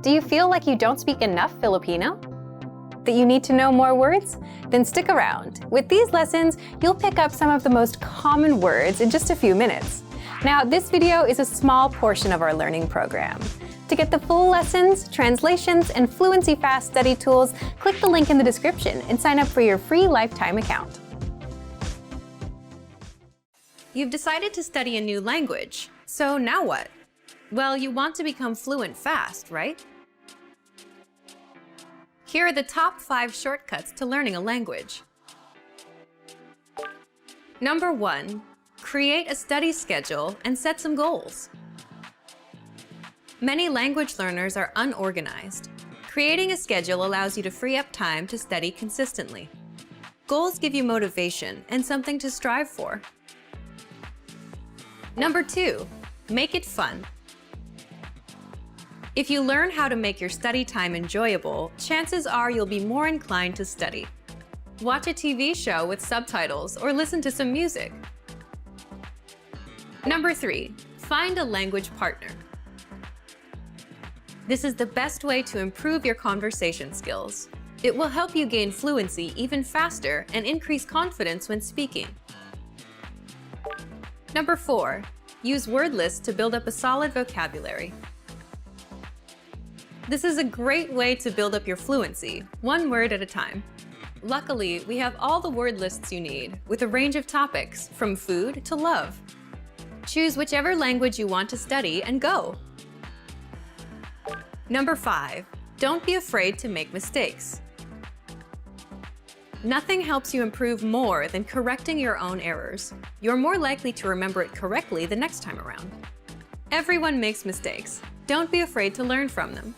Do you feel like you don't speak enough Filipino? That you need to know more words? Then stick around. With these lessons, you'll pick up some of the most common words in just a few minutes. Now, this video is a small portion of our learning program. To get the full lessons, translations, and Fluency Fast study tools, click the link in the description and sign up for your free lifetime account. You've decided to study a new language, so now what? Well, you want to become fluent fast, right? Here are the top 5 shortcuts to learning a language. Number 1, create a study schedule and set some goals. Many language learners are unorganized. Creating a schedule allows you to free up time to study consistently. Goals give you motivation and something to strive for. Number 2, make it fun. If you learn how to make your study time enjoyable, chances are you'll be more inclined to study. Watch a TV show with subtitles or listen to some music. Number 3, find a language partner. This is the best way to improve your conversation skills. It will help you gain fluency even faster and increase confidence when speaking. Number 4, use word lists to build up a solid vocabulary. This is a great way to build up your fluency, one word at a time. Luckily, we have all the word lists you need, with a range of topics, from food to love. Choose whichever language you want to study and go. Number 5, don't be afraid to make mistakes. Nothing helps you improve more than correcting your own errors. You're more likely to remember it correctly the next time around. Everyone makes mistakes. Don't be afraid to learn from them.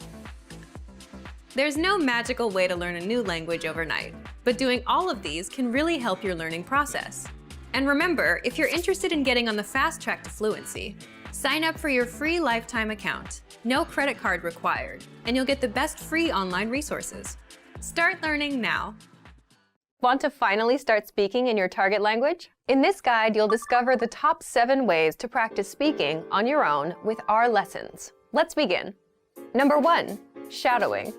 There's no magical way to learn a new language overnight, but doing all of these can really help your learning process. And remember, if you're interested in getting on the fast track to fluency, sign up for your free lifetime account. No credit card required, and you'll get the best free online resources. Start learning now. Want to finally start speaking in your target language? In this guide, you'll discover the top 7 ways to practice speaking on your own with our lessons. Let's begin. Number 1, shadowing.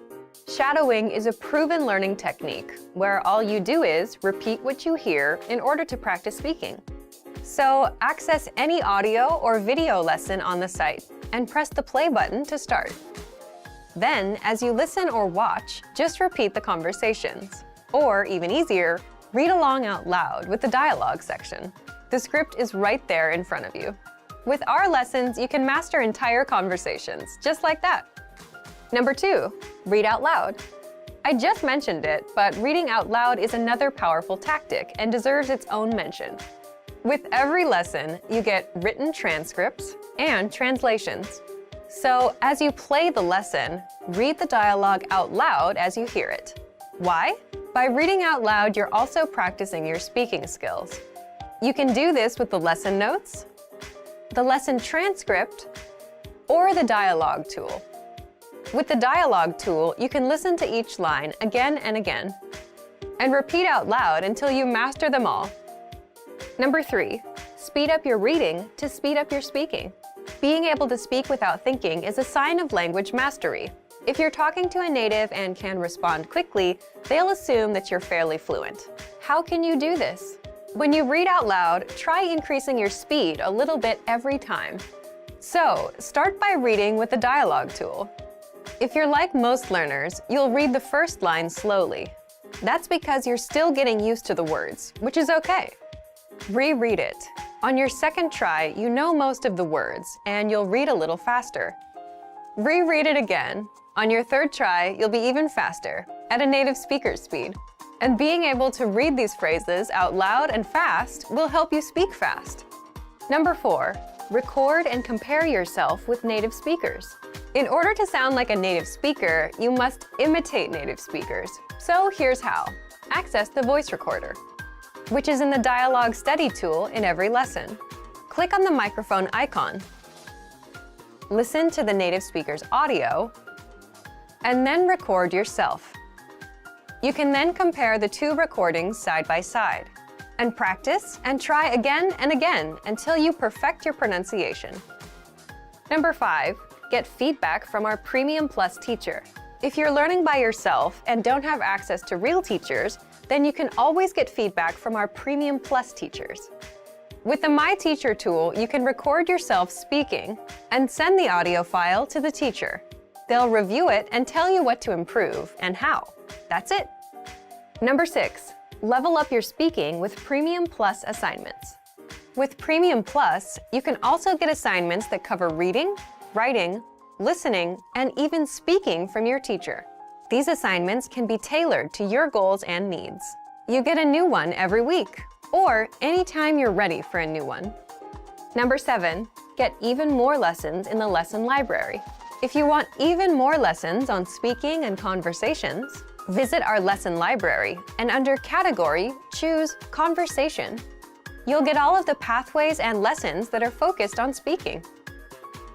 Shadowing is a proven learning technique where all you do is repeat what you hear in order to practice speaking. So access any audio or video lesson on the site and press the play button to start. Then, as you listen or watch, just repeat the conversations. Or, even easier, read along out loud with the dialogue section. The script is right there in front of you. With our lessons, you can master entire conversations, just like that. Number 2, read out loud. I just mentioned it, but reading out loud is another powerful tactic and deserves its own mention. With every lesson, you get written transcripts and translations. So, as you play the lesson, read the dialogue out loud as you hear it. Why? By reading out loud, you're also practicing your speaking skills. You can do this with the lesson notes, the lesson transcript, or the dialogue tool. With the dialogue tool, you can listen to each line again and again, and repeat out loud until you master them all. Number 3, speed up your reading to speed up your speaking. Being able to speak without thinking is a sign of language mastery. If you're talking to a native and can respond quickly, they'll assume that you're fairly fluent. How can you do this? When you read out loud, try increasing your speed a little bit every time. So, start by reading with the dialogue tool. If you're like most learners, you'll read the first line slowly. That's because you're still getting used to the words, which is okay. Reread it. On your second try, you know most of the words, and you'll read a little faster. Reread it again. On your third try, you'll be even faster, at a native speaker's speed. And being able to read these phrases out loud and fast will help you speak fast. Number 4, record and compare yourself with native speakers. In order to sound like a native speaker, you must imitate native speakers. So here's how. Access the voice recorder, which is in the dialogue study tool in every lesson. Click on the microphone icon. Listen to the native speaker's audio, and then record yourself. You can then compare the 2 recordings side by side, and practice and try again and again until you perfect your pronunciation. Number 5, get feedback from our Premium Plus teacher. If you're learning by yourself and don't have access to real teachers, then you can always get feedback from our Premium Plus teachers. With the My Teacher tool, you can record yourself speaking and send the audio file to the teacher. They'll review it and tell you what to improve and how. That's it. Number 6, level up your speaking with Premium Plus assignments. With Premium Plus, you can also get assignments that cover reading, writing, listening, and even speaking from your teacher. These assignments can be tailored to your goals and needs. You get a new one every week, or anytime you're ready for a new one. Number 7, get even more lessons in the lesson library. If you want even more lessons on speaking and conversations, visit our lesson library and under Category, choose Conversation. You'll get all of the pathways and lessons that are focused on speaking.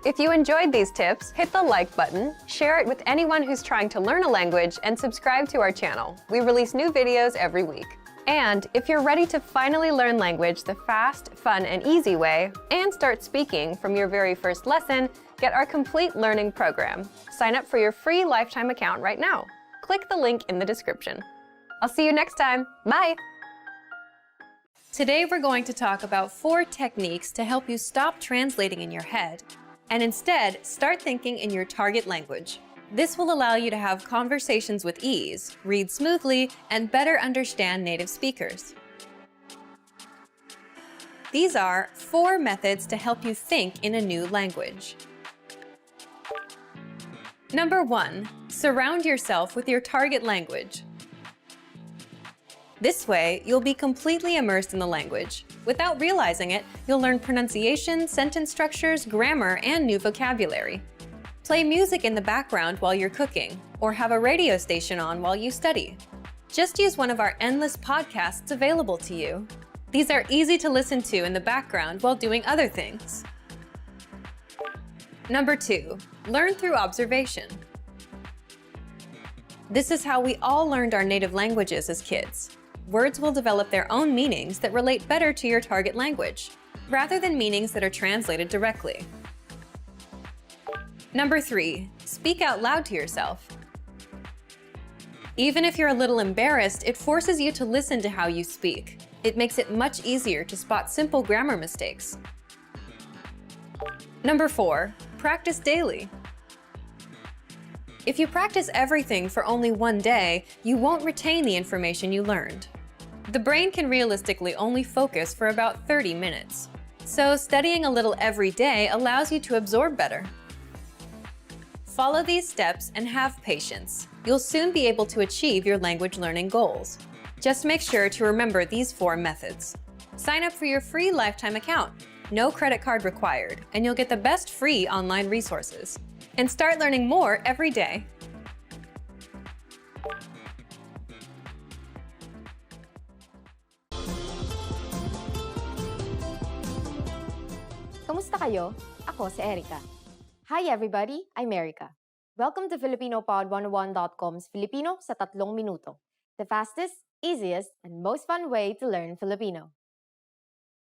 If you enjoyed these tips, hit the like button, share it with anyone who's trying to learn a language, and subscribe to our channel. We release new videos every week. And if you're ready to finally learn language the fast, fun, and easy way, and start speaking from your very first lesson, get our complete learning program. Sign up for your free lifetime account right now. Click the link in the description. I'll see you next time. Bye! Today we're going to talk about 4 techniques to help you stop translating in your head and instead start thinking in your target language. This will allow you to have conversations with ease, read smoothly, and better understand native speakers. These are 4 methods to help you think in a new language. Number 1, surround yourself with your target language. This way, you'll be completely immersed in the language. Without realizing it, you'll learn pronunciation, sentence structures, grammar, and new vocabulary. Play music in the background while you're cooking, or have a radio station on while you study. Just use one of our endless podcasts available to you. These are easy to listen to in the background while doing other things. Number 2, learn through observation. This is how we all learned our native languages as kids. Words will develop their own meanings that relate better to your target language, rather than meanings that are translated directly. Number 3, speak out loud to yourself. Even if you're a little embarrassed, it forces you to listen to how you speak. It makes it much easier to spot simple grammar mistakes. Number 4, practice daily. If you practice everything for only one day, you won't retain the information you learned. The brain can realistically only focus for about 30 minutes. So studying a little every day allows you to absorb better. Follow these steps and have patience. You'll soon be able to achieve your language learning goals. Just make sure to remember these 4 methods. Sign up for your free lifetime account. No credit card required, and you'll get the best free online resources. And start learning more every day. Kamusta kayo? Ako si Erica. Hi everybody, I'm Erica. Welcome to FilipinoPod101.com's Filipino sa 3 minuto. The fastest, easiest, and most fun way to learn Filipino.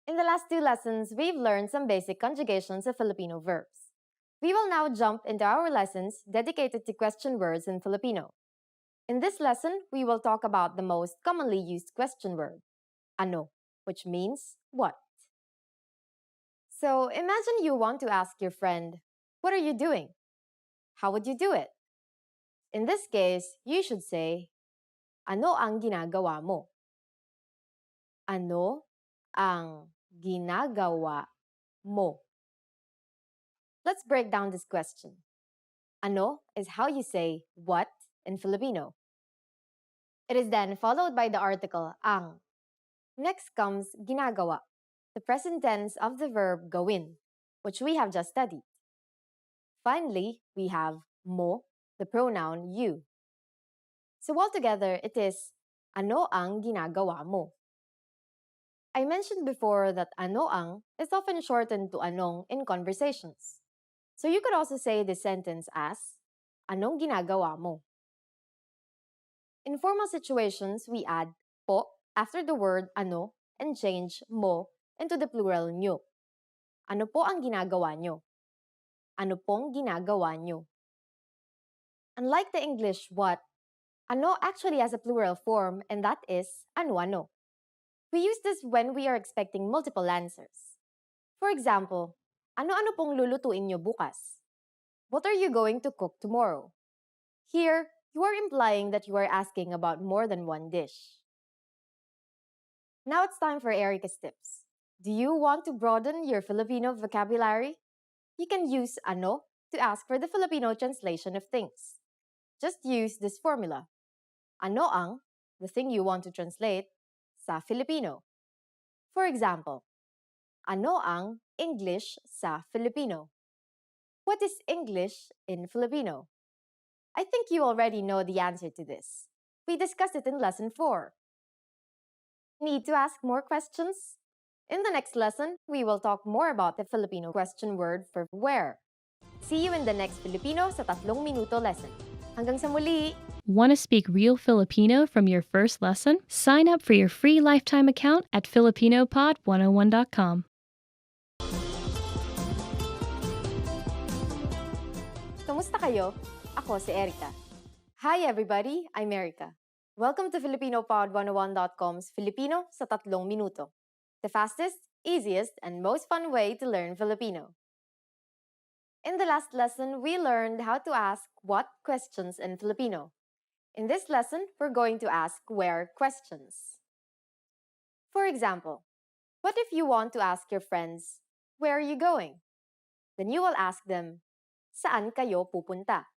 In the last 2 lessons, we've learned some basic conjugations of Filipino verbs. We will now jump into our lessons dedicated to question words in Filipino. In this lesson, we will talk about the most commonly used question word, ano, which means what. So imagine you want to ask your friend, what are you doing? How would you do it? In this case, you should say, ano ang ginagawa mo? Ano ang ginagawa mo? Let's break down this question. Ano is how you say what in Filipino. It is then followed by the article ang. Next comes ginagawa, the present tense of the verb gawin, which we have just studied. Finally, we have mo, the pronoun you. So altogether, it is ano ang ginagawa mo. I mentioned before that ano ang is often shortened to anong in conversations. So you could also say this sentence as, anong ginagawa mo? In formal situations, we add po after the word ano and change mo into the plural nyo. Ano po ang ginagawa nyo? Ano pong ginagawa nyo? Unlike the English what, ano actually has a plural form, and that is ano-ano. We use this when we are expecting multiple answers. For example, ano-ano pong lulutuin nyo bukas? What are you going to cook tomorrow? Here, you are implying that you are asking about more than one dish. Now it's time for Erica's tips. Do you want to broaden your Filipino vocabulary? You can use ano to ask for the Filipino translation of things. Just use this formula. Ano ang, the thing you want to translate, sa Filipino. For example, ano ang English sa Filipino? What is English in Filipino? I think you already know the answer to this. We discussed it in lesson 4. Need to ask more questions? In the next lesson, we will talk more about the Filipino question word for where. See you in the next Filipino sa 3 minuto lesson. Hanggang sa muli! Want to speak real Filipino from your first lesson? Sign up for your free lifetime account at filipinopod101.com. Kamusta kayo? Ako si Erica. Hi everybody, I'm Erica. Welcome to FilipinoPod101.com's Filipino sa 3 minuto. The fastest, easiest, and most fun way to learn Filipino. In the last lesson, we learned how to ask what questions in Filipino. In this lesson, we're going to ask where questions. For example, what if you want to ask your friends, where are you going? Then you will ask them, saan kayo pupunta?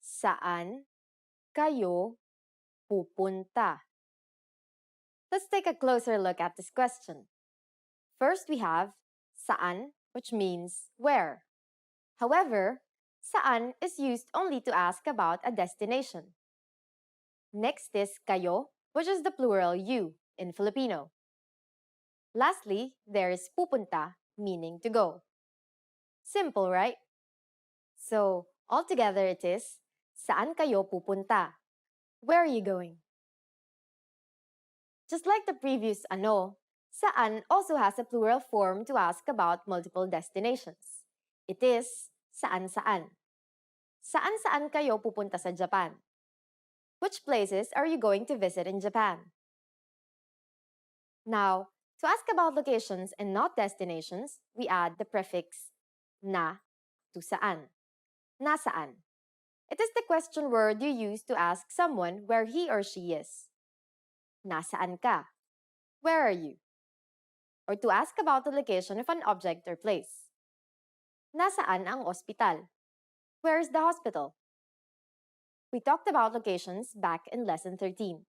Saan kayo pupunta? Let's take a closer look at this question. First, we have saan, which means where. However, saan is used only to ask about a destination. Next is kayo, which is the plural you in Filipino. Lastly, there is pupunta, meaning to go. Simple, right? So, altogether it is, saan kayo pupunta? Where are you going? Just like the previous ano, saan also has a plural form to ask about multiple destinations. It is saan-saan. Saan-saan kayo pupunta sa Japan? Which places are you going to visit in Japan? Now, to ask about locations and not destinations, we add the prefix na to saan. Nasaan. It is the question word you use to ask someone where he or she is. Nasaan ka? Where are you? Or to ask about the location of an object or place. Nasaan ang ospital? Where is the hospital? We talked about locations back in lesson 13.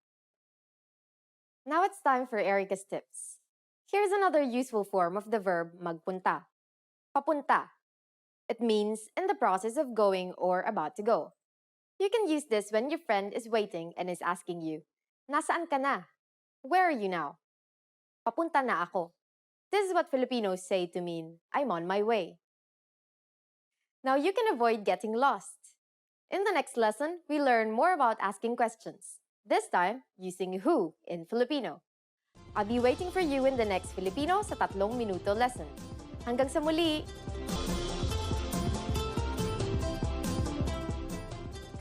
Now it's time for Erica's tips. Here's another useful form of the verb magpunta. Papunta. It means in the process of going or about to go. You can use this when your friend is waiting and is asking you, nasaan ka na? Where are you now? Papunta na ako. This is what Filipinos say to mean, I'm on my way. Now you can avoid getting lost. In the next lesson, we learn more about asking questions, this time using who in Filipino. I'll be waiting for you in the next Filipino sa 3 minuto lesson. Hanggang sa muli!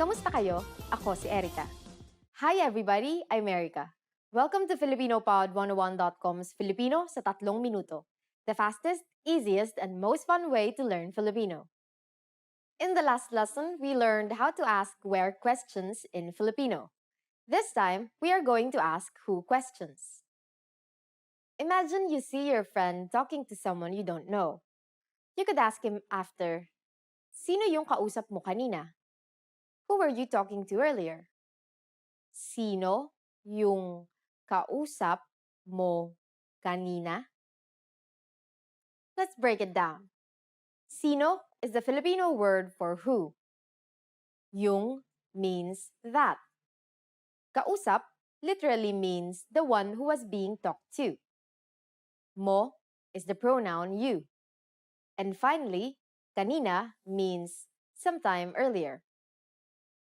Kamusta kayo? Ako si Erica. Hi everybody, I'm Erica. Welcome to FilipinoPod101.com's Filipino sa 3 minuto, the fastest, easiest, and most fun way to learn Filipino. In the last lesson, we learned how to ask where questions in Filipino. This time, we are going to ask who questions. Imagine you see your friend talking to someone you don't know. You could ask him after, sino yung kausap mo kanina? Who were you talking to earlier? Sino yung kausap mo kanina? Let's break it down. Sino is the Filipino word for who. Yung means that. Kausap literally means the one who was being talked to. Mo is the pronoun you. And finally, kanina means sometime earlier.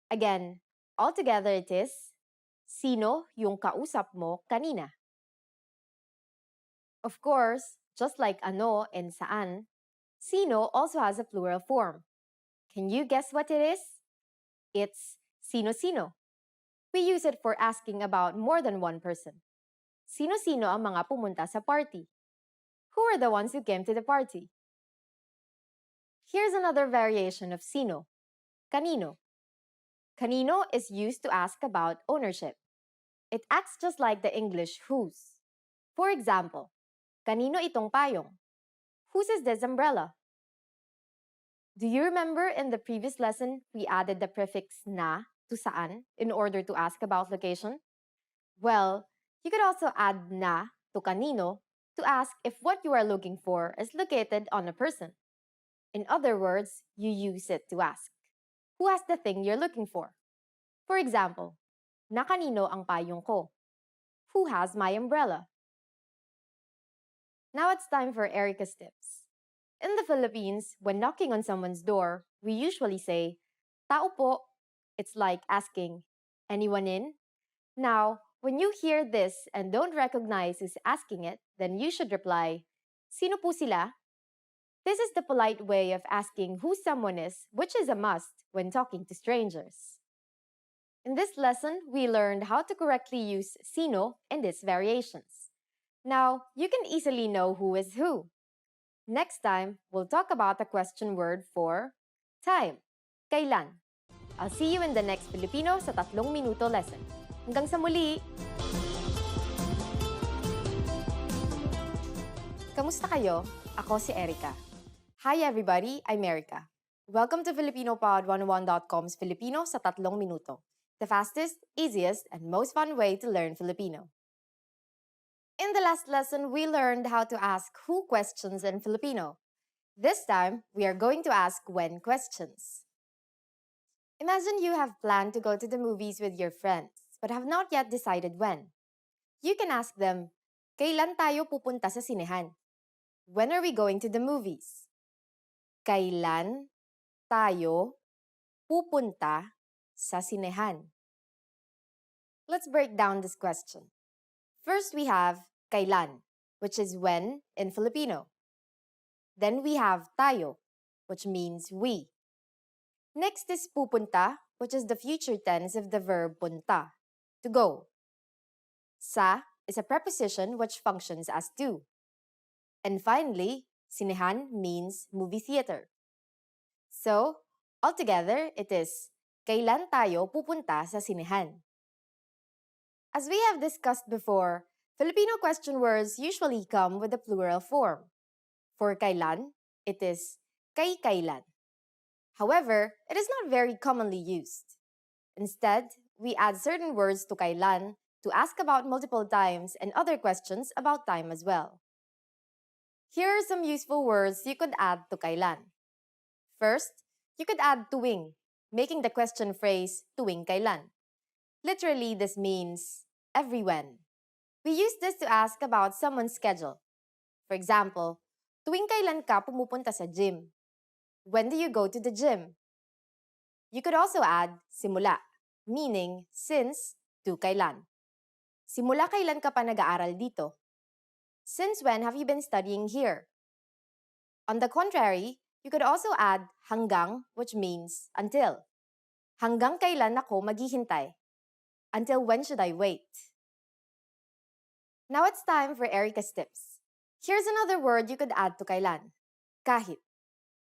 Again, altogether it is, sino yung kausap mo kanina? Of course, just like ano and saan, Sino also has a plural form. Can you guess what it is? It's sino-sino. We use it for asking about more than one person. Sino-sino ang mga pumunta sa party? Who are the ones who came to the party? Here's another variation of sino. Kanino. Kanino is used to ask about ownership. It acts just like the English whose. For example, kanino itong payong? Whose is this umbrella? Do you remember in the previous lesson we added the prefix na to saan in order to ask about location? Well, you could also add na to kanino to ask if what you are looking for is located on a person. In other words, you use it to ask, who has the thing you're looking for? For example, na kanino ang payong ko? Who has my umbrella? Now it's time for Erica's tips. In the Philippines, when knocking on someone's door, we usually say, tao po. It's like asking, anyone in? Now, when you hear this and don't recognize who's asking it, then you should reply, sino po sila? This is the polite way of asking who someone is, which is a must when talking to strangers. In this lesson, we learned how to correctly use sino in these variations. Now, you can easily know who is who. Next time, we'll talk about the question word for time, kailan. I'll see you in the next Filipino sa 3 minuto lesson. Hanggang sa muli! Kamusta kayo? Ako si Erica. Hi everybody, I'm Erica. Welcome to FilipinoPod101.com's Filipino sa 3 minuto. The fastest, easiest, and most fun way to learn Filipino. In the last lesson, we learned how to ask who questions in Filipino. This time, we are going to ask when questions. Imagine you have planned to go to the movies with your friends, but have not yet decided when. You can ask them, kailan tayo pupunta sa sinehan? When are we going to the movies? Kailan tayo pupunta sa sinehan? Let's break down this question. First, we have kailan, which is when in Filipino. Then we have tayo, which means we. Next is pupunta, which is the future tense of the verb punta, to go. Sa is a preposition which functions as to. And finally, sinehan means movie theater. So, altogether, it is kailan tayo pupunta sa sinehan? As we have discussed before, Filipino question words usually come with a plural form. For kailan, it is kay kailan. However, it is not very commonly used. Instead, we add certain words to kailan to ask about multiple times and other questions about time as well. Here are some useful words you could add to kailan. First, you could add tuwing, making the question phrase tuwing kailan. Literally, this means every when. We use this to ask about someone's schedule. For example, tuwing kailan ka pumupunta sa gym? When do you go to the gym? You could also add simula, meaning since to kailan. Simula kailan ka pa nag-aaral dito? Since when have you been studying here? On the contrary, you could also add hanggang, which means until. Hanggang kailan ako maghihintay? Until when should I wait? Now it's time for Erica's tips. Here's another word you could add to kailan. Kahit.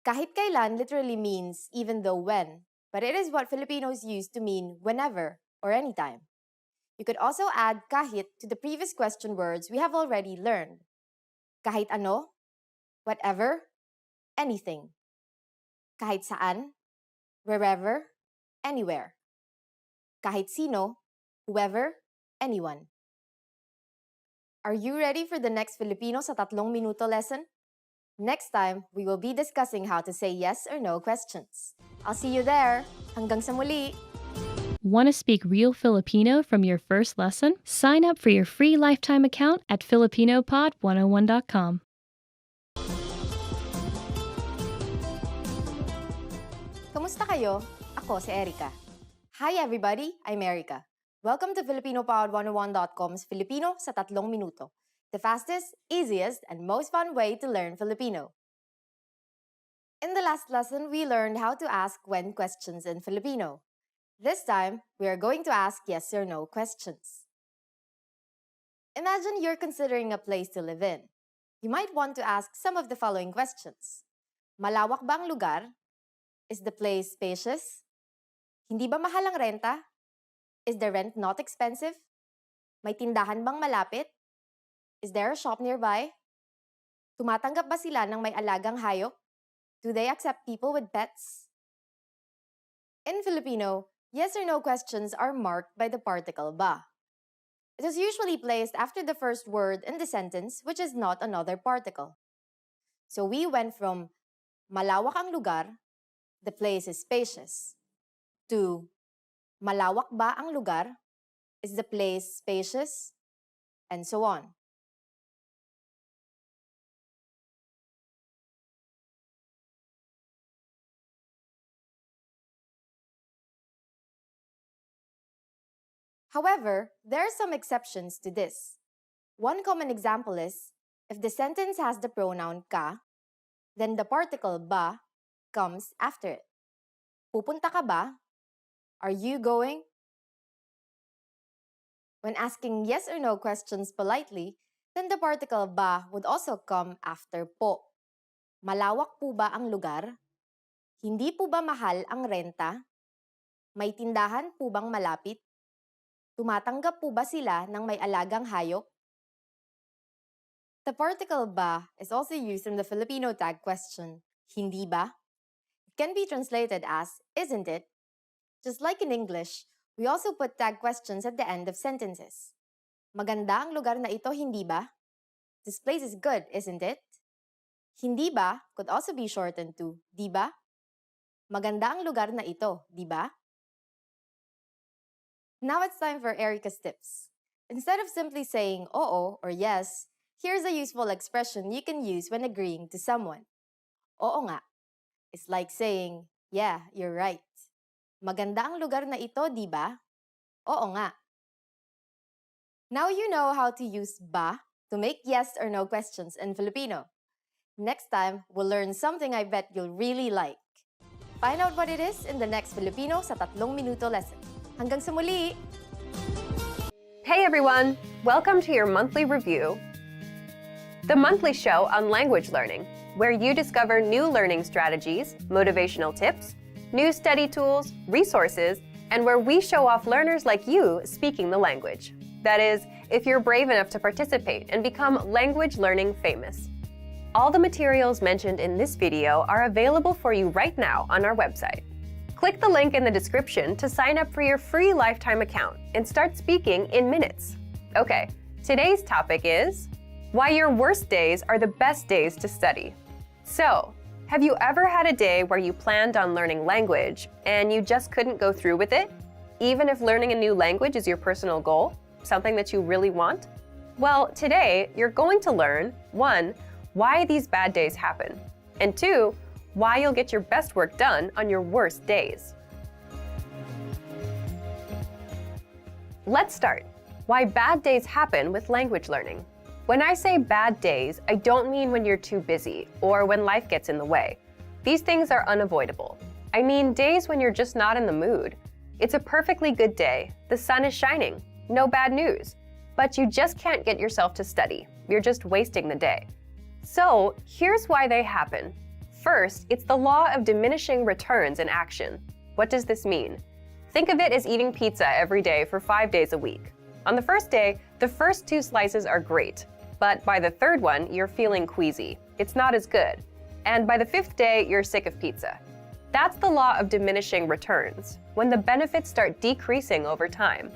Kahit kailan literally means even though when, but it is what Filipinos use to mean whenever or anytime. You could also add kahit to the previous question words we have already learned. Kahit ano, whatever, anything. Kahit saan, wherever, anywhere. Kahit sino, whoever, anyone. Are you ready for the next Filipino sa 3 minuto lesson? Next time, we will be discussing how to say yes or no questions. I'll see you there. Hanggang sa muli! Want to speak real Filipino from your first lesson? Sign up for your free lifetime account at FilipinoPod101.com. Kamusta kayo? Ako si Erica. Hi everybody, I'm Erica. Welcome to FilipinoPod101.com's Filipino sa 3 minuto. The fastest, easiest, and most fun way to learn Filipino. In the last lesson, we learned how to ask when questions in Filipino. This time, we are going to ask yes or no questions. Imagine you're considering a place to live in. You might want to ask some of the following questions. Malawak ba ang lugar? Is the place spacious? Hindi ba mahal ang renta? Is the rent not expensive? May tindahan bang malapit? Is there a shop nearby? Tumatanggap ba sila ng may alagang hayop? Do they accept people with pets? In Filipino, yes or no questions are marked by the particle ba. It is usually placed after the first word in the sentence, which is not another particle. So we went from malawak ang lugar, the place is spacious, to malawak ba ang lugar, is the place spacious, and so on. However, there are some exceptions to this. One common example is, if the sentence has the pronoun ka, then the particle ba comes after it. Pupunta ka ba? Are you going? When asking yes or no questions politely, then the particle ba would also come after po. Malawak po ba ang lugar? Hindi po ba mahal ang renta? May tindahan po bang malapit? Tumatanggap po ba sila ng may alagang hayop? The particle ba is also used in the Filipino tag question, hindi ba? It can be translated as, isn't it? Just like in English, we also put tag questions at the end of sentences. Maganda ang lugar na ito, hindi ba? This place is good, isn't it? Hindi ba could also be shortened to, di ba? Maganda ang lugar na ito, di ba? Now it's time for Erica's tips. Instead of simply saying oo or yes, here's a useful expression you can use when agreeing to someone. Oo nga. It's like saying, yeah, you're right. Maganda ang lugar na ito, di ba? Oo nga. Now you know how to use ba to make yes or no questions in Filipino. Next time, we'll learn something I bet you'll really like. Find out what it is in the next Filipino sa 3 Minuto lesson. Hanggang sa muli! Hey everyone! Welcome to your monthly review. The monthly show on language learning, where you discover new learning strategies, motivational tips, new study tools, resources, and where we show off learners like you speaking the language. That is, if you're brave enough to participate and become language learning famous. All the materials mentioned in this video are available for you right now on our website. Click the link in the description to sign up for your free lifetime account and start speaking in minutes. Okay, today's topic is why your worst days are the best days to study. So, have you ever had a day where you planned on learning language and you just couldn't go through with it? Even if learning a new language is your personal goal, something that you really want? Well, today you're going to learn 1. Why these bad days happen, and 2. Why you'll get your best work done on your worst days. Let's start. Why bad days happen with language learning. When I say bad days, I don't mean when you're too busy or when life gets in the way. These things are unavoidable. I mean days when you're just not in the mood. It's a perfectly good day. The sun is shining. No bad news. But you just can't get yourself to study. You're just wasting the day. So, here's why they happen. First, it's the law of diminishing returns in action. What does this mean? Think of it as eating pizza every day for 5 days a week. On the first day, the first 2 slices are great, but by the 3rd one, you're feeling queasy. It's not as good. And by the 5th day, you're sick of pizza. That's the law of diminishing returns, when the benefits start decreasing over time.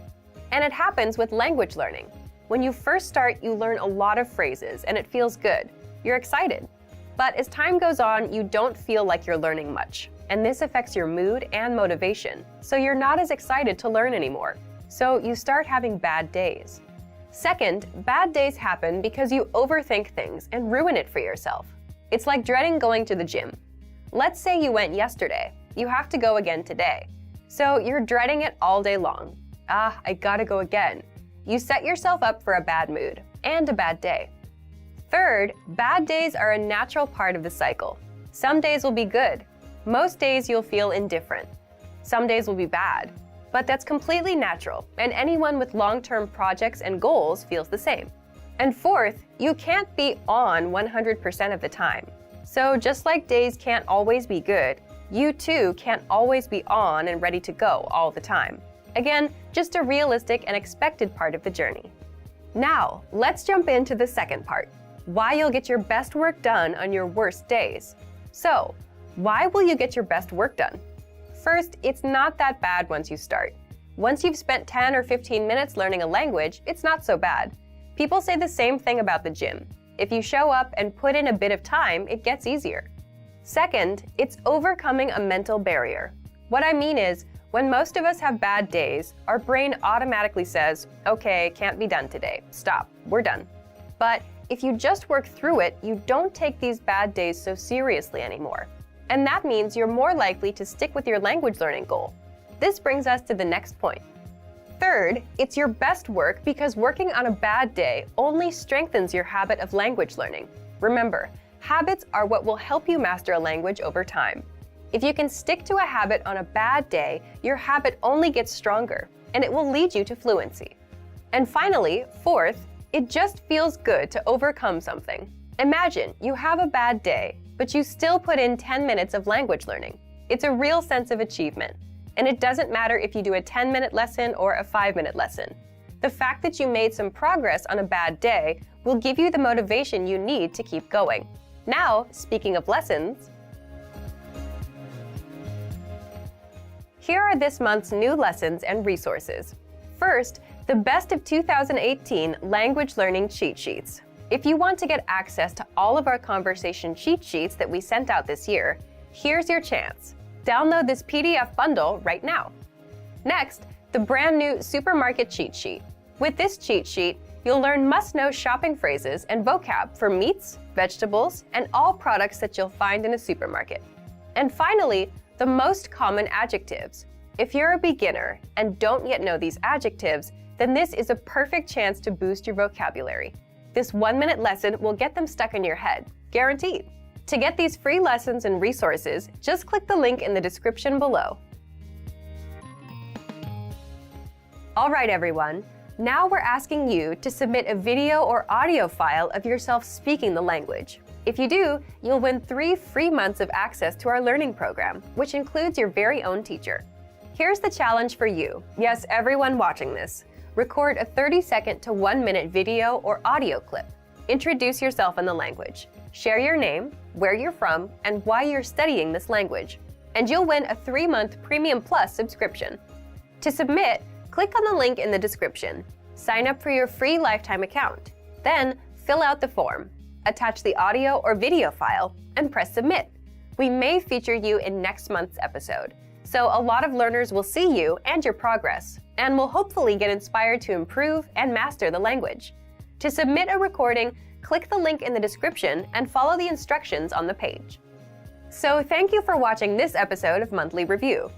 And it happens with language learning. When you first start, you learn a lot of phrases and it feels good. You're excited. But as time goes on, you don't feel like you're learning much, and this affects your mood and motivation, so you're not as excited to learn anymore. So you start having bad days. Second, bad days happen because you overthink things and ruin it for yourself. It's like dreading going to the gym. Let's say you went yesterday. You have to go again today. So you're dreading it all day long. I gotta go again. You set yourself up for a bad mood and a bad day. Third, bad days are a natural part of the cycle. Some days will be good. Most days you'll feel indifferent. Some days will be bad. But that's completely natural, and anyone with long-term projects and goals feels the same. And fourth, you can't be on 100% of the time. So just like days can't always be good, you too can't always be on and ready to go all the time. Again, just a realistic and expected part of the journey. Now, let's jump into the second part, why you'll get your best work done on your worst days. So, why will you get your best work done? First, it's not that bad once you start. Once you've spent 10 or 15 minutes learning a language, it's not so bad. People say the same thing about the gym. If you show up and put in a bit of time, it gets easier. Second, it's overcoming a mental barrier. What I mean is, when most of us have bad days, our brain automatically says, okay, can't be done today. Stop, we're done. But if you just work through it, you don't take these bad days so seriously anymore. And that means you're more likely to stick with your language learning goal. This brings us to the next point. Third, it's your best work because working on a bad day only strengthens your habit of language learning. Remember, habits are what will help you master a language over time. If you can stick to a habit on a bad day, your habit only gets stronger, and it will lead you to fluency. And finally, fourth, it just feels good to overcome something. Imagine you have a bad day, but you still put in 10 minutes of language learning. It's a real sense of achievement. And it doesn't matter if you do a 10-minute lesson or a 5-minute lesson. The fact that you made some progress on a bad day will give you the motivation you need to keep going. Now, speaking of lessons, here are this month's new lessons and resources. First, the Best of 2018 Language Learning Cheat Sheets. If you want to get access to all of our conversation cheat sheets that we sent out this year, here's your chance. Download this PDF bundle right now. Next, the brand new Supermarket Cheat Sheet. With this cheat sheet, you'll learn must-know shopping phrases and vocab for meats, vegetables, and all products that you'll find in a supermarket. And finally, the most common adjectives. If you're a beginner and don't yet know these adjectives, then this is a perfect chance to boost your vocabulary. This 1-minute lesson will get them stuck in your head, guaranteed. To get these free lessons and resources, just click the link in the description below. All right, everyone. Now we're asking you to submit a video or audio file of yourself speaking the language. If you do, you'll win 3 free months of access to our learning program, which includes your very own teacher. Here's the challenge for you. Yes, everyone watching this. Record a 30-second to 1-minute video or audio clip. Introduce yourself in the language. Share your name, where you're from, and why you're studying this language. And you'll win a 3-month Premium Plus subscription. To submit, click on the link in the description. Sign up for your free lifetime account. Then, fill out the form. Attach the audio or video file, and press submit. We may feature you in next month's episode. So a lot of learners will see you and your progress, and will hopefully get inspired to improve and master the language. To submit a recording, click the link in the description and follow the instructions on the page. So thank you for watching this episode of Monthly Review.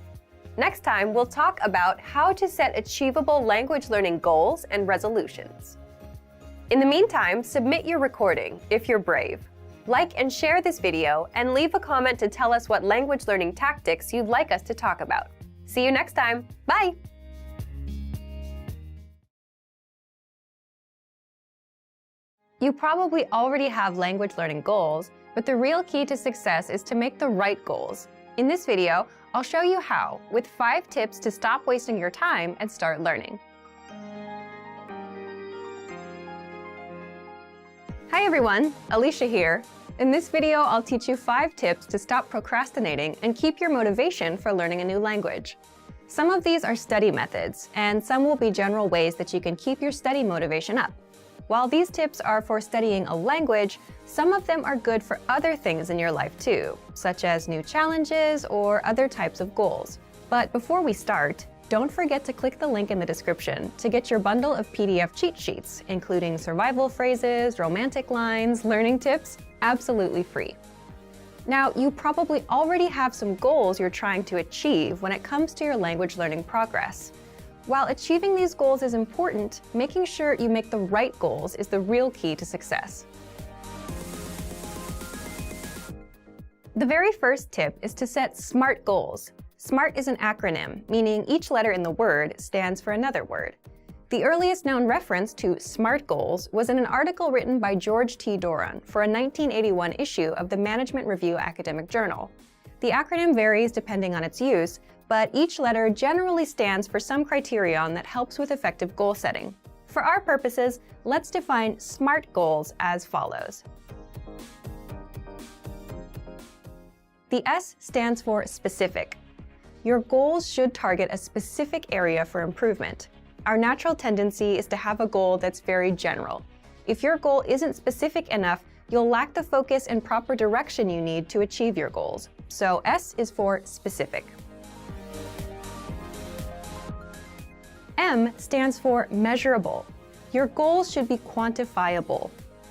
Next time, we'll talk about how to set achievable language learning goals and resolutions. In the meantime, submit your recording if you're brave. Like and share this video, and leave a comment to tell us what language learning tactics you'd like us to talk about. See you next time. Bye! You probably already have language learning goals, but the real key to success is to make the right goals. In this video, I'll show you how, with 5 tips to stop wasting your time and start learning. Hi everyone, Alicia here. In this video, I'll teach you 5 tips to stop procrastinating and keep your motivation for learning a new language. Some of these are study methods, and some will be general ways that you can keep your study motivation up. While these tips are for studying a language, some of them are good for other things in your life too, such as new challenges or other types of goals. But before we start, don't forget to click the link in the description to get your bundle of PDF cheat sheets, including survival phrases, romantic lines, learning tips, absolutely free. Now, you probably already have some goals you're trying to achieve when it comes to your language learning progress. While achieving these goals is important, making sure you make the right goals is the real key to success. The very first tip is to set SMART goals. SMART is an acronym, meaning each letter in the word stands for another word. The earliest known reference to SMART goals was in an article written by George T. Doran for a 1981 issue of the Management Review Academic Journal. The acronym varies depending on its use, but each letter generally stands for some criterion that helps with effective goal setting. For our purposes, let's define SMART goals as follows. The S stands for specific. Your goals should target a specific area for improvement. Our natural tendency is to have a goal that's very general. If your goal isn't specific enough, you'll lack the focus and proper direction you need to achieve your goals. So S is for specific. M stands for measurable. Your goals should be quantifiable.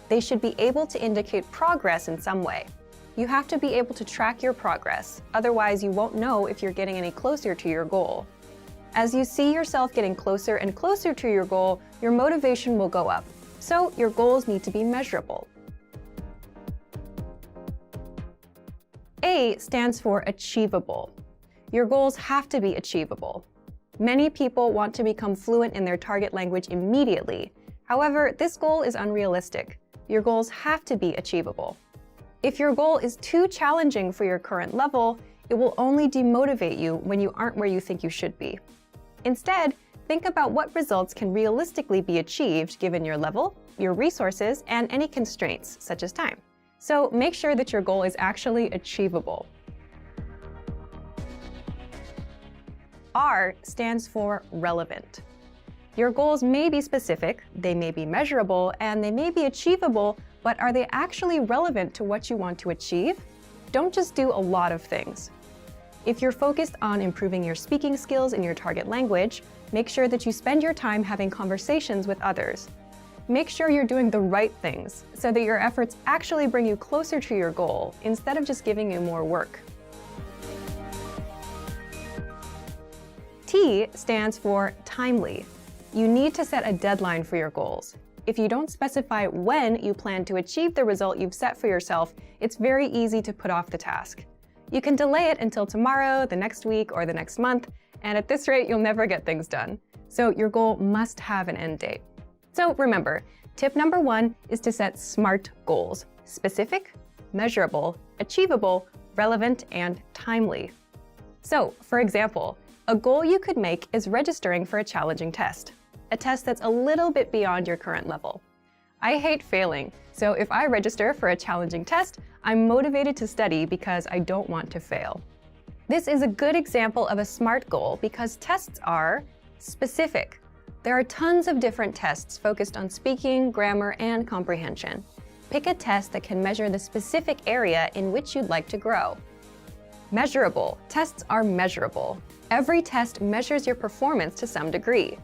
They should be able to indicate progress in some way. You have to be able to track your progress, otherwise you won't know if you're getting any closer to your goal. As you see yourself getting closer and closer to your goal, your motivation will go up. So your goals need to be measurable. A stands for achievable. Your goals have to be achievable. Many people want to become fluent in their target language immediately. However, this goal is unrealistic. Your goals have to be achievable. If your goal is too challenging for your current level, it will only demotivate you when you aren't where you think you should be. Instead, think about what results can realistically be achieved given your level, your resources, and any constraints, such as time. So make sure that your goal is actually achievable. R stands for relevant. Your goals may be specific, they may be measurable, and they may be achievable, but are they actually relevant to what you want to achieve? Don't just do a lot of things. If you're focused on improving your speaking skills in your target language, make sure that you spend your time having conversations with others. Make sure you're doing the right things so that your efforts actually bring you closer to your goal instead of just giving you more work. T stands for timely. You need to set a deadline for your goals. If you don't specify when you plan to achieve the result you've set for yourself, it's very easy to put off the task. You can delay it until tomorrow, the next week, or the next month, and at this rate, you'll never get things done. So your goal must have an end date. So remember, tip number 1 is to set SMART goals: specific, measurable, achievable, relevant, and timely. So, for example, a goal you could make is registering for a challenging test, a test that's a little bit beyond your current level. I hate failing, so if I register for a challenging test, I'm motivated to study because I don't want to fail. This is a good example of a SMART goal because tests are specific. There are tons of different tests focused on speaking, grammar, and comprehension. Pick a test that can measure the specific area in which you'd like to grow. Measurable. Tests are measurable. Every test measures your performance to some degree.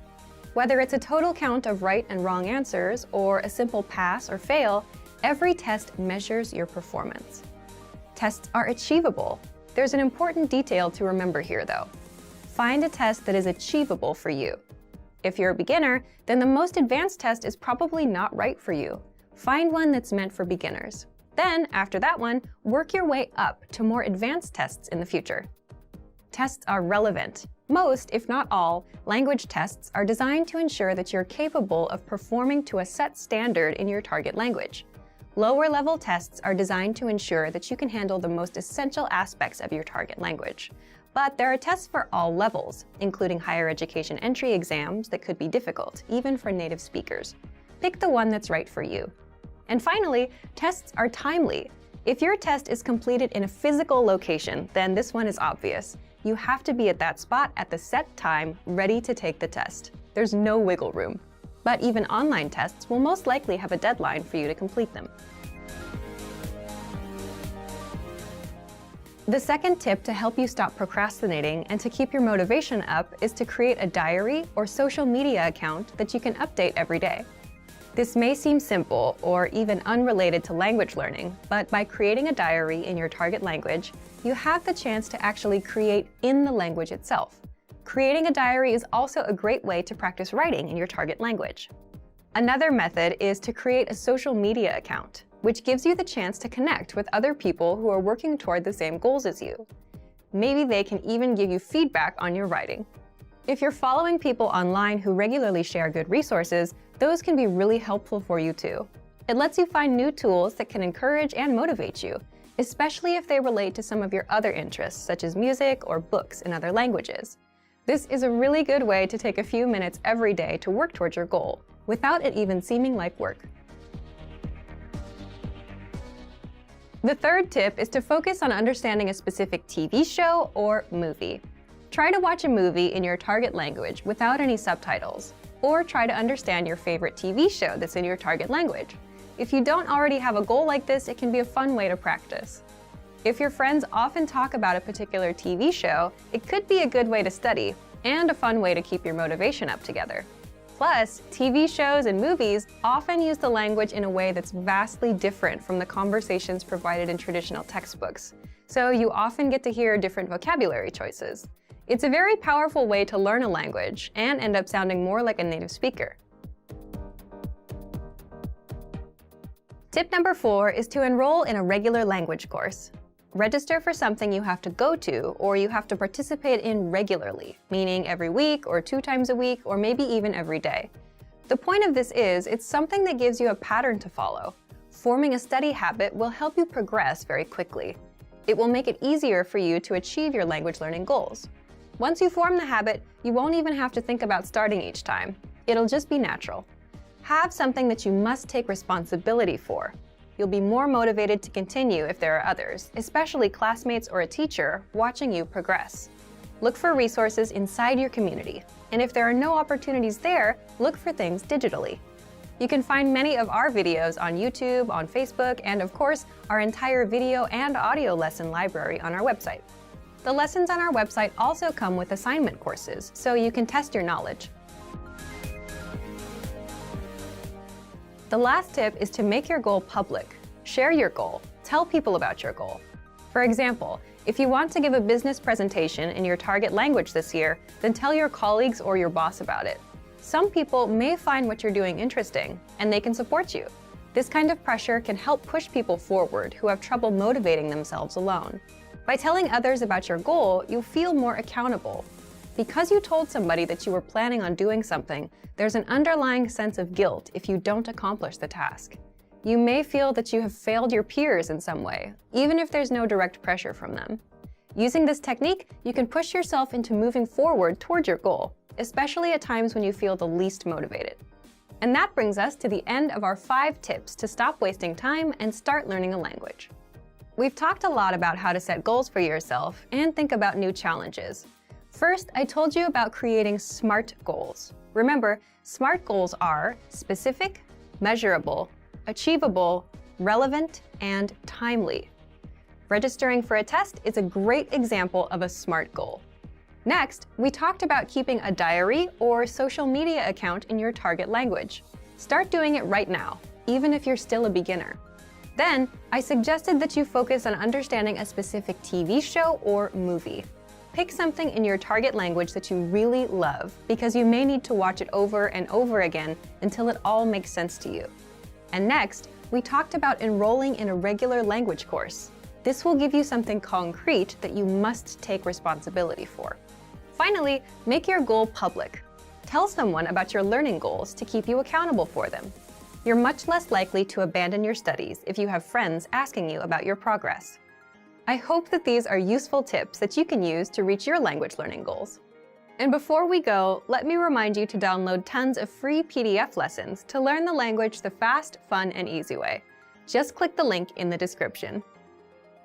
Whether it's a total count of right and wrong answers or a simple pass or fail, every test measures your performance. Tests are achievable. There's an important detail to remember here, though. Find a test that is achievable for you. If you're a beginner, then the most advanced test is probably not right for you. Find one that's meant for beginners. Then, after that one, work your way up to more advanced tests in the future. Tests are relevant. Most, if not all, language tests are designed to ensure that you're capable of performing to a set standard in your target language. Lower-level tests are designed to ensure that you can handle the most essential aspects of your target language. But there are tests for all levels, including higher education entry exams that could be difficult, even for native speakers. Pick the one that's right for you. And finally, tests are timely. If your test is completed in a physical location, then this one is obvious. You have to be at that spot at the set time, ready to take the test. There's no wiggle room. But even online tests will most likely have a deadline for you to complete them. The second tip to help you stop procrastinating and to keep your motivation up is to create a diary or social media account that you can update every day. This may seem simple or even unrelated to language learning, but by creating a diary in your target language, you have the chance to actually create in the language itself. Creating a diary is also a great way to practice writing in your target language. Another method is to create a social media account. which gives you the chance to connect with other people who are working toward the same goals as you. Maybe they can even give you feedback on your writing. If you're following people online who regularly share good resources, those can be really helpful for you too. It lets you find new tools that can encourage and motivate you, especially if they relate to some of your other interests, such as music or books in other languages. This is a really good way to take a few minutes every day to work towards your goal, without it even seeming like work. The third tip is to focus on understanding a specific TV show or movie. Try to watch a movie in your target language without any subtitles, or try to understand your favorite TV show that's in your target language. If you don't already have a goal like this, it can be a fun way to practice. If your friends often talk about a particular TV show, it could be a good way to study, and a fun way to keep your motivation up together. Plus, TV shows and movies often use the language in a way that's vastly different from the conversations provided in traditional textbooks, so you often get to hear different vocabulary choices. It's a very powerful way to learn a language and end up sounding more like a native speaker. Tip number 4 is to enroll in a regular language course. Register for something you have to go to or you have to participate in regularly, meaning every week or 2 times a week or maybe even every day. The point of this is it's something that gives you a pattern to follow. Forming a study habit will help you progress very quickly. It will make it easier for you to achieve your language learning goals. Once you form the habit, you won't even have to think about starting each time. It'll just be natural. Have something that you must take responsibility for. You'll be more motivated to continue if there are others, especially classmates or a teacher, watching you progress. Look for resources inside your community, and if there are no opportunities there, look for things digitally. You can find many of our videos on YouTube, on Facebook, and of course, our entire video and audio lesson library on our website. The lessons on our website also come with assignment courses, so you can test your knowledge. The last tip is to make your goal public. Share your goal. Tell people about your goal. For example, if you want to give a business presentation in your target language this year, then tell your colleagues or your boss about it. Some people may find what you're doing interesting, and they can support you. This kind of pressure can help push people forward who have trouble motivating themselves alone. By telling others about your goal, you'll feel more accountable. Because you told somebody that you were planning on doing something, there's an underlying sense of guilt if you don't accomplish the task. You may feel that you have failed your peers in some way, even if there's no direct pressure from them. Using this technique, you can push yourself into moving forward toward your goal, especially at times when you feel the least motivated. And that brings us to the end of our 5 tips to stop wasting time and start learning a language. We've talked a lot about how to set goals for yourself and think about new challenges. First, I told you about creating SMART goals. Remember, SMART goals are specific, measurable, achievable, relevant, and timely. Registering for a test is a great example of a SMART goal. Next, we talked about keeping a diary or social media account in your target language. Start doing it right now, even if you're still a beginner. Then, I suggested that you focus on understanding a specific TV show or movie. Pick something in your target language that you really love, because you may need to watch it over and over again until it all makes sense to you. And next, we talked about enrolling in a regular language course. This will give you something concrete that you must take responsibility for. Finally, make your goal public. Tell someone about your learning goals to keep you accountable for them. You're much less likely to abandon your studies if you have friends asking you about your progress. I hope that these are useful tips that you can use to reach your language learning goals. And before we go, let me remind you to download tons of free PDF lessons to learn the language the fast, fun, and easy way. Just click the link in the description.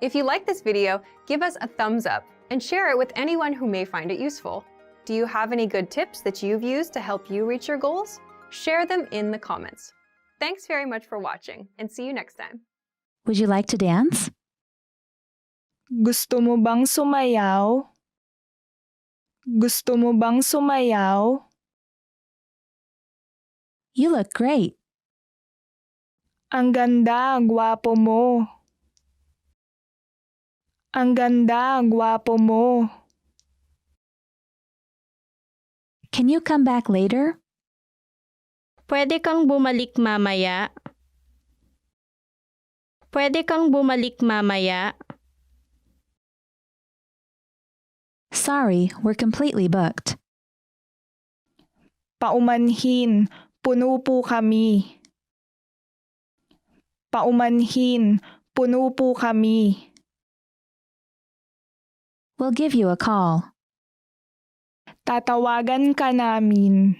If you like this video, give us a thumbs up and share it with anyone who may find it useful. Do you have any good tips that you've used to help you reach your goals? Share them in the comments. Thanks very much for watching, and see you next time. Would you like to dance? Gusto mo bang sumayaw? Gusto mo bang sumayaw? You look great. Ang ganda, gwapo mo. Ang ganda, gwapo mo. Can you come back later? Pwede kang bumalik mamaya. Pwede kang bumalik mamaya? Sorry, we're completely booked. Paumanhin, puno po kami. Paumanhin, puno po kami. We'll give you a call. Tatawagan ka namin.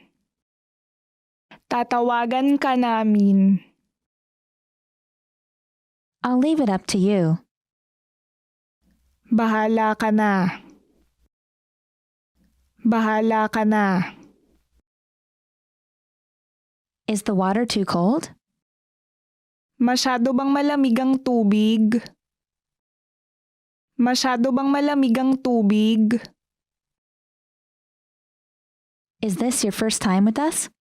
Tatawagan ka namin. I'll leave it up to you. Bahala ka na. Bahala ka na. Is the water too cold? Masyado bang malamig ang tubig? Masyado bang malamig ang tubig? Is this your first time with us?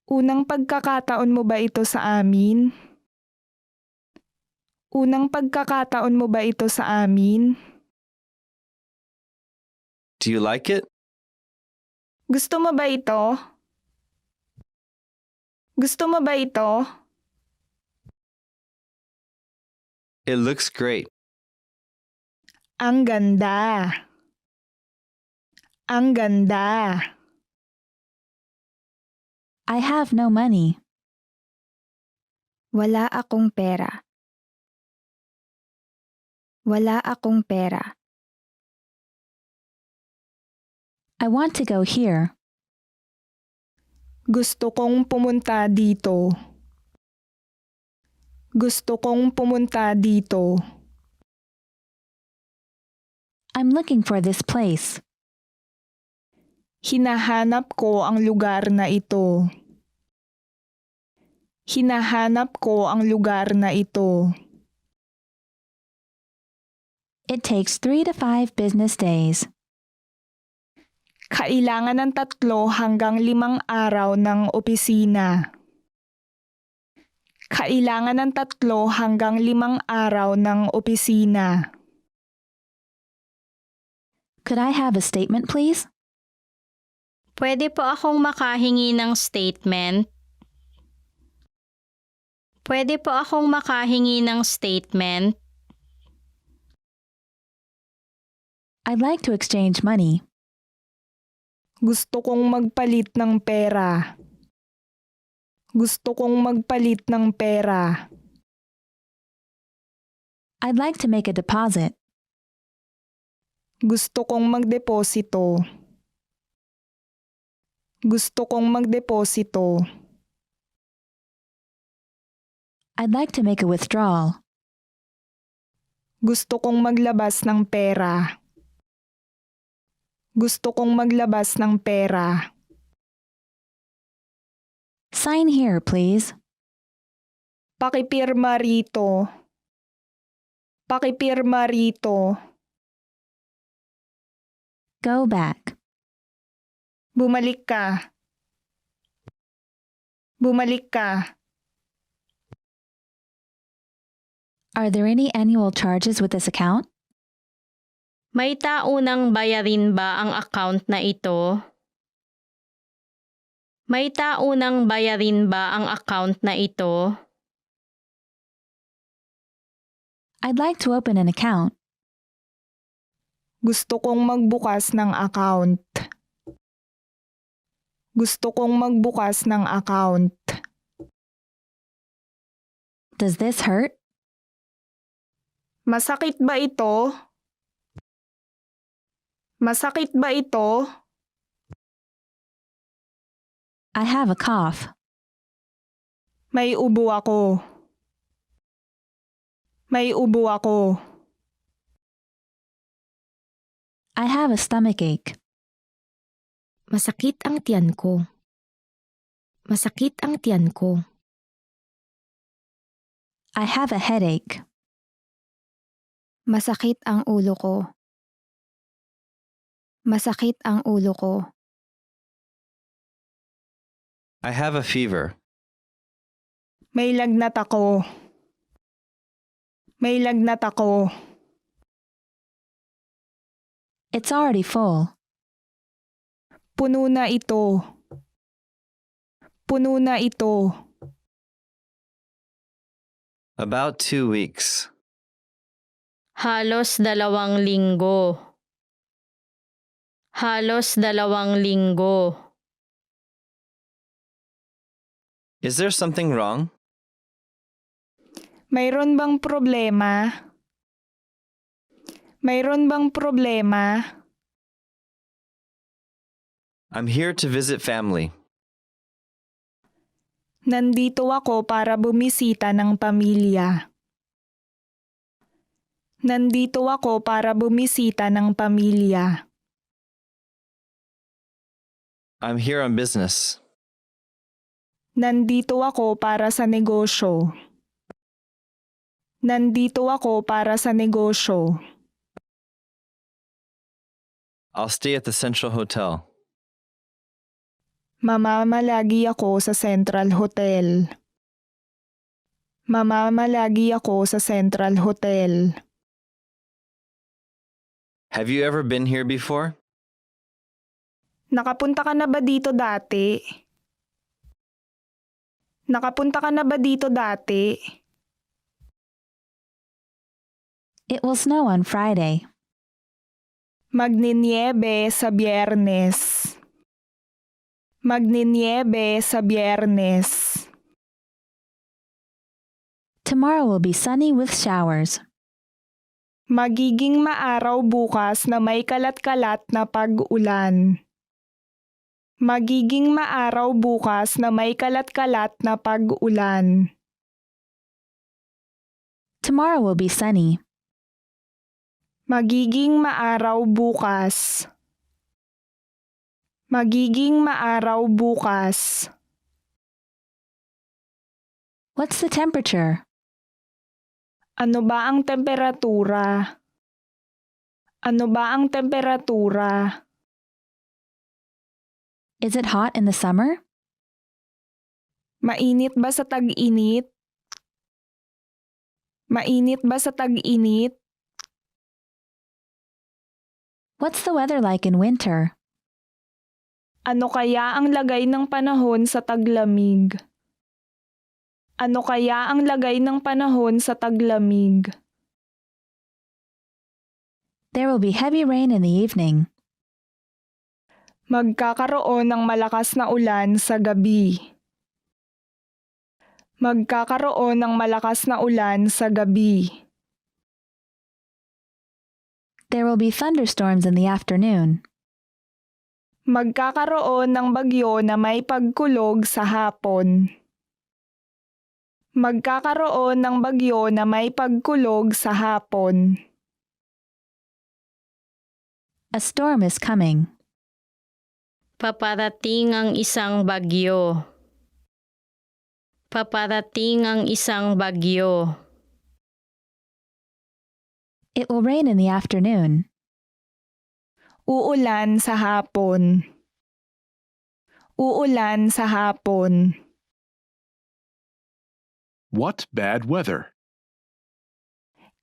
Unang pagkakataon mo ba ito sa amin? Unang pagkakataon mo ba ito sa amin? Do you like it? Gusto mo ba ito? Gusto mo ba ito? It looks great. Ang ganda. Ang ganda. I have no money. Wala akong pera. Wala akong pera. I want to go here. Gusto kong pumunta dito. Gusto kong pumunta dito. I'm looking for this place. Hinahanap ko ang lugar na ito. Hinahanap ko ang lugar na ito. It takes 3 to 5 business days. Kailangan ng 3 hanggang 5 araw ng opisina. Kailangan ng 3 hanggang 5 araw ng opisina. Could I have a statement, please? Pwede po akong makahingi ng statement? Pwede po akong makahingi ng statement? I'd like to exchange money. Gusto kong magpalit ng pera. Gusto kong magpalit ng pera. I'd like to make a deposit. Gusto kong magdeposito. Gusto kong magdeposito. I'd like to make a withdrawal. Gusto kong maglabas ng pera. Gusto kong maglabas ng pera. Sign here, please. Pakipirma rito. Pakipirma rito. Go back. Bumalik ka. Bumalik ka. Are there any annual charges with this account? May taunang bayarin ba ang account na ito? May taunang bayarin ba ang account na ito? I'd like to open an account. Gusto kong magbukas ng account. Gusto kong magbukas ng account. Does this hurt? Masakit ba ito? Masakit ba ito? I have a cough. May ubo ako. May ubo ako. I have a stomachache. Masakit ang tiyan ko. Masakit ang tiyan ko. I have a headache. Masakit ang ulo ko. Masakit ang ulo ko. I have a fever. May lagnat ako. May lagnat ako. It's already full. Puno na ito. Puno na ito. About 2 weeks. Halos 2 linggo. Halos 2 linggo. Is there something wrong? Mayroon bang problema? Mayroon bang problema? I'm here to visit family. Nandito ako para bumisita ng pamilya. Nandito ako para bumisita ng pamilya. I'm here on business. Nandito ako para sa negosyo. Nandito ako para sa negosyo. I'll stay at the Central Hotel. Mamamalagi ako sa Central Hotel. Mamamalagi ako sa Central Hotel. Have you ever been here before? Nakapunta ka na ba dito dati? Nakapunta ka na ba dito dati? It will snow on Friday. Magniniebe sa Biyernes. Magniniebe sa Biyernes. Tomorrow will be sunny with showers. Magiging maaraw bukas na may kalat-kalat na pag-ulan. Magiging maaraw bukas na may kalat-kalat na pag-ulan. Tomorrow will be sunny. Magiging maaraw bukas. Magiging maaraw bukas. What's the temperature? Ano ba ang temperatura? Ano ba ang temperatura? Is it hot in the summer? Mainit ba sa tag-init? Mainit ba sa tag-init? What's the weather like in winter? Ano kaya ang lagay ng panahon sa taglamig? Ano kaya ang lagay ng panahon sa taglamig? There will be heavy rain in the evening. Magkakaroon ng malakas na ulan sa gabi. Magkakaroon ng malakas na ulan sa gabi. There will be thunderstorms in the afternoon. Magkakaroon ng bagyo na may pagkulog sa hapon. Magkakaroon ng bagyo na may pagkulog sa hapon. A storm is coming. Paparating ang isang bagyo. Paparating ang isang bagyo. It will rain in the afternoon. Uulan sa hapon. Uulan sa hapon. What bad weather?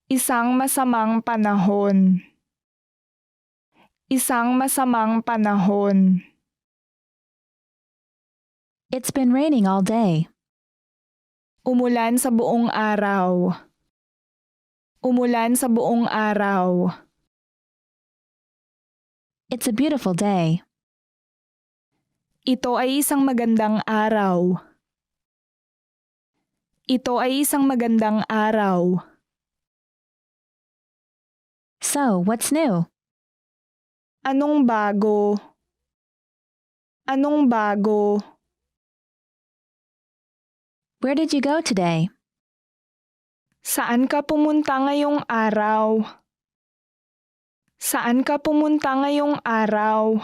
Isang masamang panahon. Isang masamang panahon. It's been raining all day. Umulan sa buong araw. Umulan sa buong araw. It's a beautiful day. Ito ay isang magandang araw. Ito ay isang magandang araw. So, what's new? Anong bago? Anong bago? Where did you go today? Saan ka pumunta ngayong araw? Saan ka pumunta ngayong araw?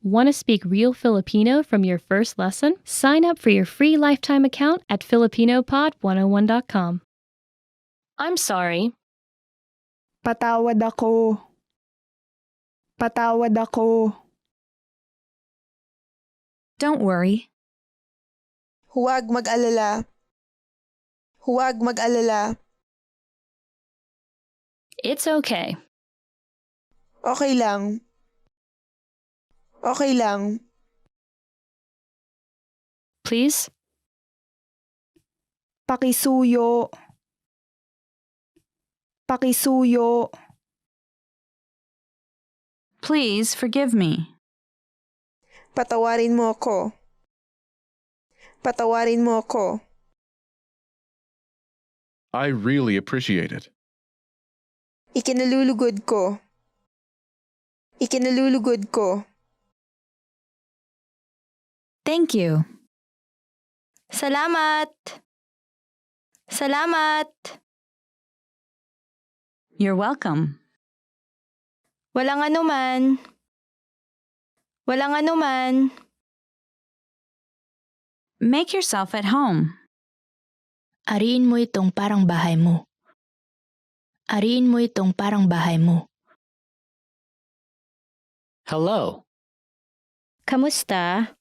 Want to speak real Filipino from your first lesson? Sign up for your free lifetime account at filipinopod101.com. I'm sorry. Patawad ako. Patawad ako. Don't worry. Huwag mag-alala. Huwag mag-alala. It's okay. Okay lang. Okay lang. Please? Pakisuyo. Pakisuyo. Please forgive me. Patawarin mo ako. Patawarin mo ako. I really appreciate it. Ikinalulugod ko. Ikinalulugod ko. Thank you. Salamat. Salamat. You're welcome. Walang anuman. Walang anuman. Make yourself at home. Ariin mo itong parang bahay mo. Ariin mo itong parang bahay mo. Hello. Kamusta?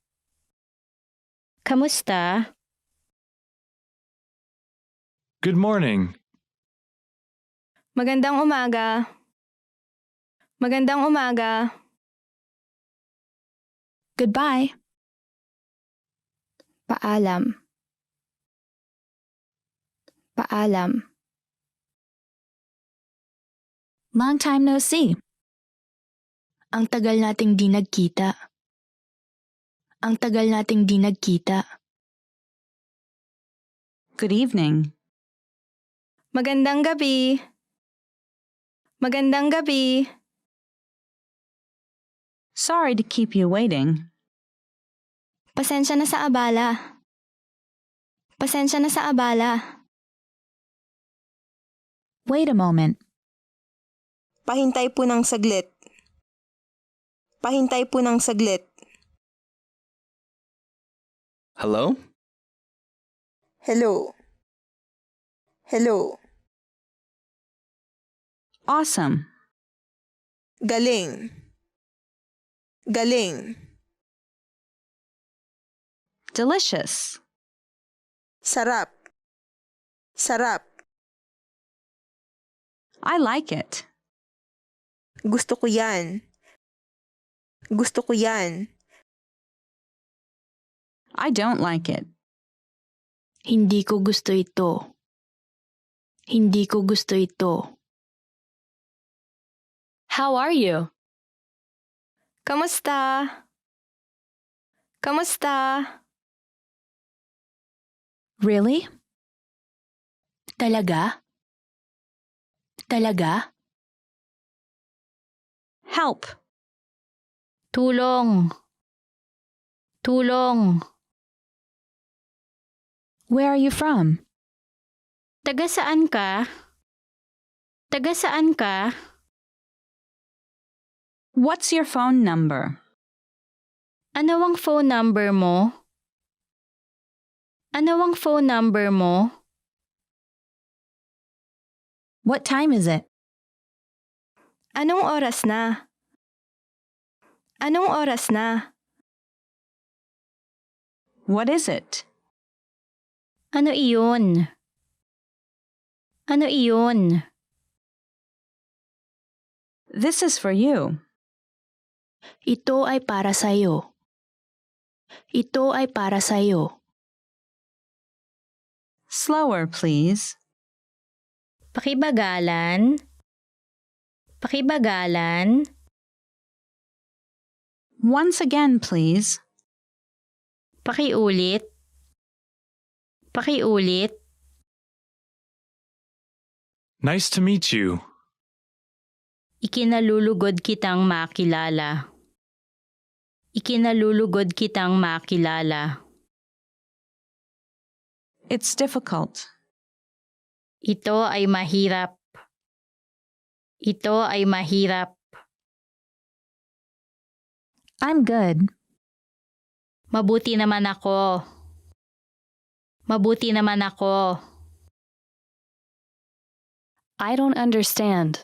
Kamusta? Good morning. Magandang umaga. Magandang umaga. Goodbye. Paalam. Paalam. Long time no see. Ang tagal nating di nagkita. Ang tagal nating di nagkita. Good evening. Magandang gabi. Magandang gabi. Sorry to keep you waiting. Pasensya na sa abala. Pasensya na sa abala. Wait a moment. Pahintay po ng saglit. Pahintay po ng saglit. Hello? Hello. Hello. Awesome. Galing. Galing. Delicious. Sarap. Sarap. I like it. Gusto ko yan. Gusto ko yan. I don't like it. Hindi ko gusto ito. Hindi ko gusto ito. How are you? Kamusta? Kamusta? Really? Talaga? Talaga? Help. Tulong. Tulong. Where are you from? Taga saan ka? Taga saan ka? What's your phone number? Ano ang phone number mo? Ano ang phone number mo? What time is it? Anong oras na? Anong oras na? What is it? Ano iyon? Ano iyon? This is for you. Ito ay para sa'yo. Ito ay para sa'yo. Slower, please. Pakibagalan. Pakibagalan. Once again, please. Pakiulit. Pakiulit. Nice to meet you. Ikinalulugod kitang makilala. Ikinalulugod kitang makilala. It's difficult. Ito ay mahirap. Ito ay mahirap. I'm good. Mabuti naman ako. Mabuti naman ako. I don't understand.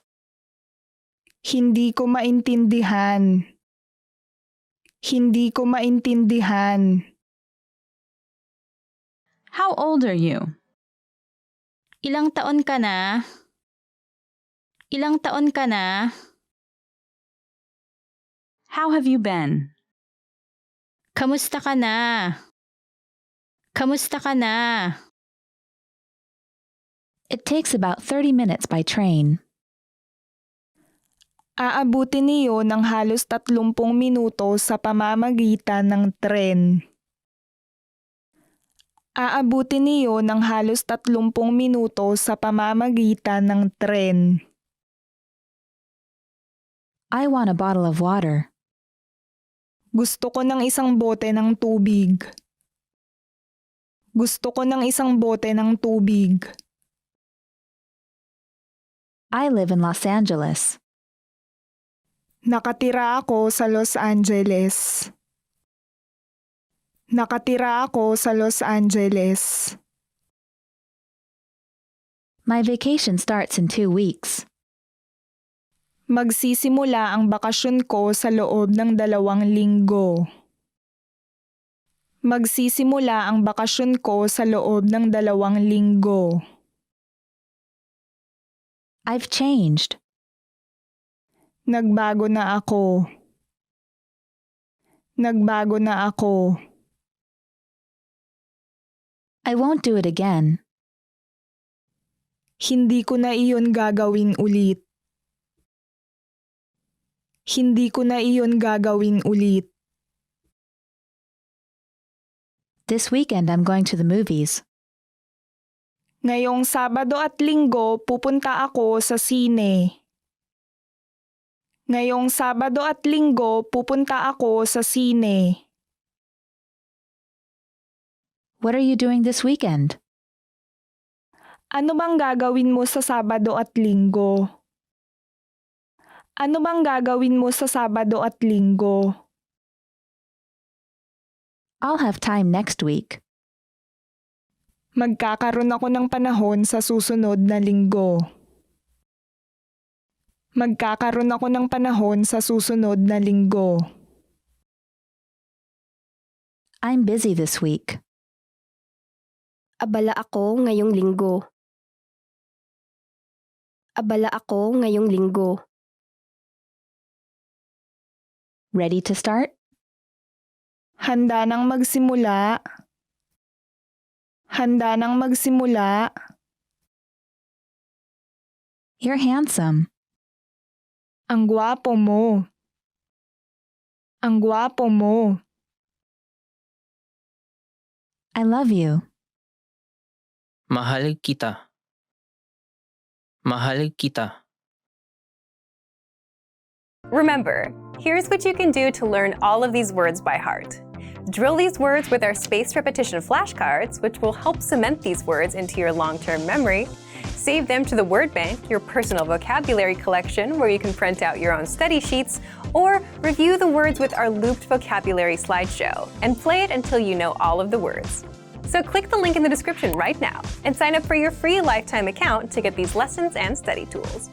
Hindi ko maintindihan. Hindi ko maintindihan. How old are you? Ilang taon ka na? Ilang taon ka na? How have you been? Kamusta ka na? Kamusta ka na? It takes about 30 minutes by train. Aabutin niyo ng halos 30 minuto sa pamamagitan ng tren. Aabutin niyo ng halos 30 minuto sa pamamagitan ng tren. I want a bottle of water. Gusto ko ng isang bote ng tubig. Gusto ko ng isang bote ng tubig. I live in Los Angeles. Nakatira ako sa Los Angeles. Nakatira ako sa Los Angeles. My vacation starts in 2 weeks. Magsisimula ang bakasyon ko sa loob ng 2 linggo. Magsisimula ang bakasyon ko sa loob ng 2 linggo. I've changed. Nagbago na ako. Nagbago na ako. I won't do it again. Hindi ko na iyon gagawin ulit. Hindi ko na iyon gagawin ulit. This weekend I'm going to the movies. Ngayong Sabado at Linggo pupunta ako sa sine. Ngayong Sabado at Linggo pupunta ako sa sine. What are you doing this weekend? Ano bang gagawin mo sa Sabado at Linggo? Ano bang gagawin mo sa Sabado at Linggo? I'll have time next week. Magkakaroon ako ng panahon sa susunod na linggo. Magkakaroon ako ng panahon sa susunod na linggo. I'm busy this week. Abala ako ngayong linggo. Abala ako ngayong linggo. Ready to start? Handa nang magsimula. Handa nang magsimula. You're handsome. Ang gwapo mo. Ang gwapo mo. I love you. Mahal kita. Mahal kita. Remember, here's what you can do to learn all of these words by heart. Drill these words with our spaced repetition flashcards, which will help cement these words into your long-term memory. Save them to the word bank, your personal vocabulary collection, where you can print out your own study sheets, or review the words with our looped vocabulary slideshow, and play it until you know all of the words. So click the link in the description right now and sign up for your free lifetime account to get these lessons and study tools.